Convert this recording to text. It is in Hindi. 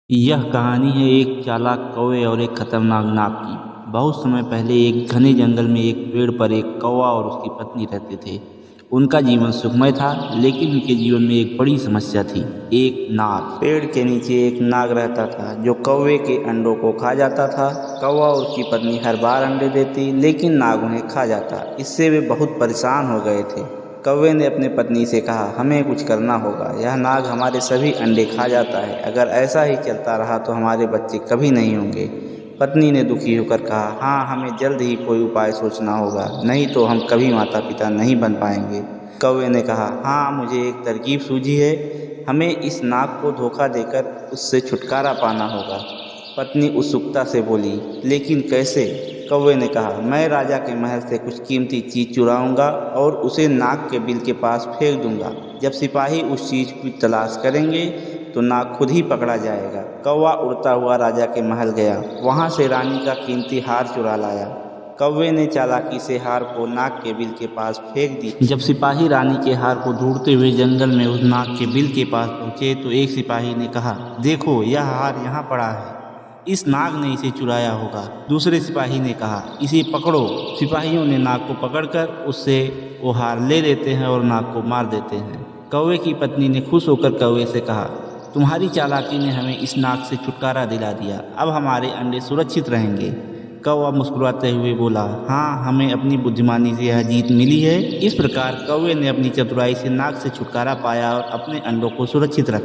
यह कहानी है एक चालाक कौवे और एक खतरनाक नाग की। बहुत समय पहले एक घने जंगल में एक पेड़ पर एक कौवा और उसकी पत्नी रहते थे। उनका जीवन सुखमय था, लेकिन उनके जीवन में एक बड़ी समस्या थी। एक नाग। पेड़ के नीचे एक नाग रहता था जो कौवे के अंडों को खा जाता था। कौवा और उसकी पत्नी हर बार अंडे देती, लेकिन नाग उन्हें खा जाता। इससे वे बहुत परेशान हो गए थे। कौवे ने अपनी पत्नी से कहा, हमें कुछ करना होगा। यह नाग हमारे सभी अंडे खा जाता है। अगर ऐसा ही चलता रहा तो हमारे बच्चे कभी नहीं होंगे। पत्नी ने दुखी होकर कहा, हाँ, हमें जल्द ही कोई उपाय सोचना होगा, नहीं तो हम कभी माता पिता नहीं बन पाएंगे। कौवे ने कहा, हाँ, मुझे एक तरकीब सूझी है। हमें इस नाग को धोखा देकर उससे छुटकारा पाना होगा। पत्नी उत्सुकता से बोली, लेकिन कैसे? कौवे ने कहा, मैं राजा के महल से कुछ कीमती चीज़ चुराऊंगा और उसे नाग के बिल के पास फेंक दूंगा। जब सिपाही उस चीज़ की तलाश करेंगे तो नाग खुद ही पकड़ा जाएगा। कौवा उड़ता हुआ राजा के महल गया। वहाँ से रानी का कीमती हार चुरा लाया। कौवे ने चालाकी से हार को नाग के बिल के पास फेंक दी। जब सिपाही रानी के हार को ढूंढते हुए जंगल में उस नाग के बिल के पास पहुँचे तो एक सिपाही ने कहा, देखो, यह हार यहाँ पड़ा है। इस नाग ने इसे चुराया होगा। दूसरे सिपाही ने कहा, इसे पकड़ो। सिपाहियों ने नाग को पकड़कर उससे वो हार ले लेते हैं और नाग को मार देते हैं। कौवे की पत्नी ने खुश होकर कौवे से कहा, तुम्हारी चालाकी ने हमें इस नाग से छुटकारा दिला दिया। अब हमारे अंडे सुरक्षित रहेंगे। कौवा मुस्कुराते हुए बोला, हाँ, हमें अपनी बुद्धिमानी से यह जीत मिली है। इस प्रकार कौवे ने अपनी चतुराई से नाग से छुटकारा पाया और अपने अंडों को सुरक्षित रखा।